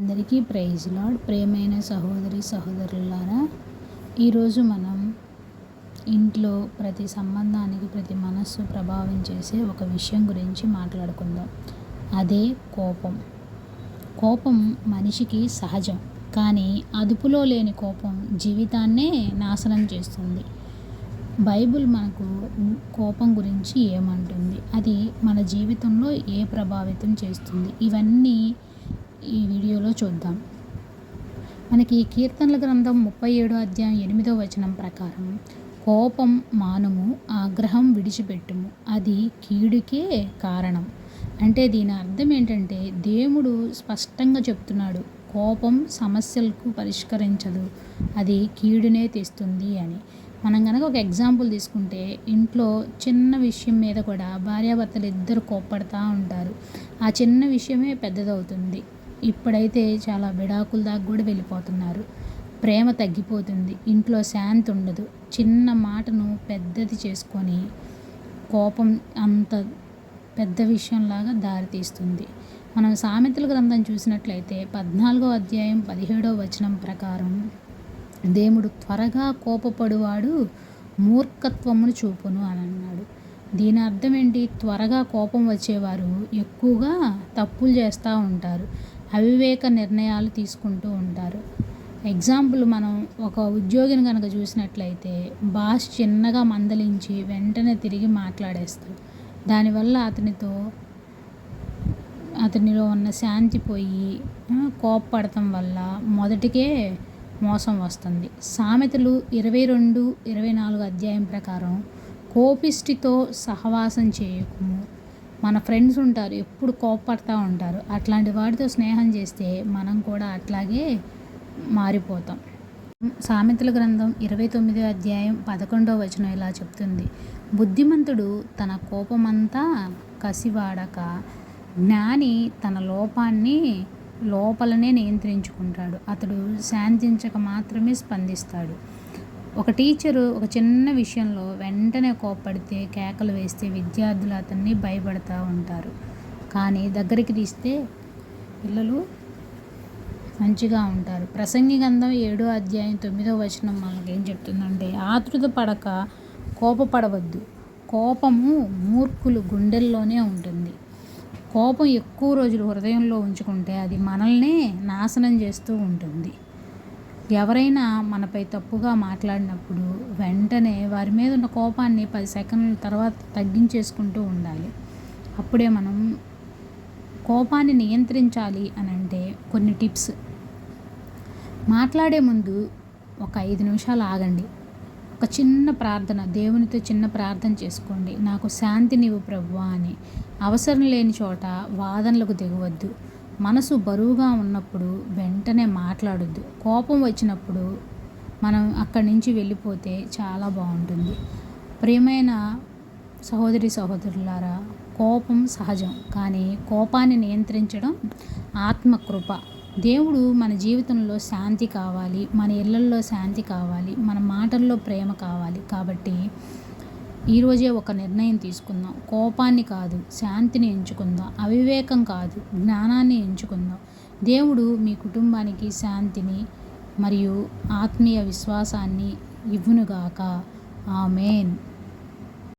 అందరికీ praise lord. ప్రియమైన సహోదరి సహోదరులారా, ఈరోజు మనం ఇంట్లో ప్రతి సంబంధానికి, ప్రతి మనస్సు ప్రభావం చేసే ఒక విషయం గురించి మాట్లాడుకుందాం. అదే కోపం. కోపం మనిషికి సహజం, కానీ అదుపులో లేని కోపం జీవితాన్నే నాశనం చేస్తుంది. బైబిల్ మనకు కోపం గురించి ఏమంటుంది, అది మన జీవితంలో ఏ ప్రభావితం చేస్తుంది, ఇవన్నీ ఈ వీడియోలో చూద్దాం. మనకి కీర్తనల గ్రంథం 37వ అధ్యాయం 8వ వచనం ప్రకారం, కోపం మానుము, ఆగ్రహం విడిచిపెట్టుము, అది కీడుకే కారణం. అంటే దీని అర్థం ఏంటంటే, దేవుడు స్పష్టంగా చెప్తున్నాడు, కోపం సమస్యలకు పరిష్కరించదు, అది కీడునే తెస్తుంది అని. మనం కనుక ఒక ఎగ్జాంపుల్ తీసుకుంటే, ఇంట్లో చిన్న విషయం మీద కూడా భార్యాభర్తలు ఇద్దరు కోప్పడుతూ ఉంటారు. ఆ చిన్న విషయమే పెద్దదవుతుంది. ఇప్పుడైతే చాలా విడాకుల దాకా కూడా వెళ్ళిపోతున్నారు. ప్రేమ తగ్గిపోతుంది, ఇంట్లో శాంతి ఉండదు. చిన్న మాటను పెద్దది చేసుకొని కోపం అంత పెద్ద విషయంలాగా దారితీస్తుంది. మనం సామెతల గ్రంథం చూసినట్లయితే 14వ అధ్యాయం 17వ వచనం ప్రకారం, దేవుడు త్వరగా కోపపడువాడు మూర్ఖత్వమును చూపును అని అన్నాడు. దీని అర్థం ఏంటి? త్వరగా కోపం వచ్చేవారు ఎక్కువగా తప్పులు చేస్తూ ఉంటారు, అవివేక నిర్ణయాలు తీసుకుంటూ ఉంటారు. ఎగ్జాంపుల్, మనం ఒక ఉద్యోగిని కనుక చూసినట్లయితే, బాస్ చిన్నగా మందలించి వెంటనే తిరిగి మాట్లాడేస్తాడు. దానివల్ల అతనిలో ఉన్న శాంతి పోయి కోప్పడటం వల్ల మొదటికే మోసం వస్తుంది. సామెతలు 22-24 అధ్యాయం ప్రకారం, కోపిష్టితో సహవాసం చేయకుము. మన ఫ్రెండ్స్ ఉంటారు, ఎప్పుడు కోప్పడుతూ ఉంటారు. అట్లాంటి వాడితో స్నేహం చేస్తే మనం కూడా అట్లాగే మారిపోతాం. సామెతల గ్రంథం 29వ అధ్యాయం 11వ వచనం ఇలా చెప్తుంది, బుద్ధిమంతుడు తన కోపమంతా కసివాడక, జ్ఞాని తన లోపాన్ని లోపలనే నియంత్రించుకుంటాడు. అతడు శాంతించక మాత్రమే స్పందిస్తాడు. ఒక టీచరు ఒక చిన్న విషయంలో వెంటనే కోప్పడితే, కేకలు వేస్తే విద్యార్థులు అతన్ని భయపడుతూ ఉంటారు. కానీ దగ్గరికి తీస్తే పిల్లలు మంచిగా ఉంటారు. ప్రసంగి గ్రంథం 7వ అధ్యాయం 9వ వచనం మనకేం చెప్తుందంటే, ఆతృత పడక కోపపడవద్దు, కోపము మూర్ఖులు గుండెల్లోనే ఉంటుంది. కోపం ఎక్కువ రోజులు హృదయంలో ఉంచుకుంటే అది మనల్నే నాశనం చేస్తూ ఉంటుంది. ఎవరైనా మనపై తప్పుగా మాట్లాడినప్పుడు వెంటనే వారి మీద ఉన్న కోపాన్ని 10 సెకండ్ల తర్వాత తగ్గించేసుకుంటూ ఉండాలి. అప్పుడే మనం కోపాన్ని నియంత్రించాలి అని అంటే కొన్ని టిప్స్. మాట్లాడే ముందు ఒక 5 నిమిషాలు ఆగండి. ఒక చిన్న ప్రార్థన, దేవునితో చిన్న ప్రార్థన చేసుకోండి, నాకు శాంతినివ్వు ప్రభువా అని. అవసరం లేని చోట వాదనలకు దిగవద్దు. మనసు బరువుగా ఉన్నప్పుడు వెంటనే మాట్లాడొద్దు. కోపం వచ్చినప్పుడు మనం అక్కడి నుంచి వెళ్ళిపోతే చాలా బాగుంటుంది. ప్రియమైన సహోదరి సహోదరులారా, కోపం సహజం, కానీ కోపాన్ని నియంత్రించడం ఆత్మకృప. దేవుడు మన జీవితంలో శాంతి కావాలి, మన ఇళ్లల్లో శాంతి కావాలి, మన మాటల్లో ప్రేమ కావాలి. కాబట్టి ఈరోజే ఒక నిర్ణయం తీసుకుందాం. కోపాన్ని కాదు, శాంతిని ఎంచుకుందాం. అవివేకం కాదు, జ్ఞానాన్ని ఎంచుకుందాం. దేవుడు మీ కుటుంబానికి శాంతిని మరియు ఆత్మీయ విశ్వాసాన్ని ఇవ్వునుగాక. ఆమేన్.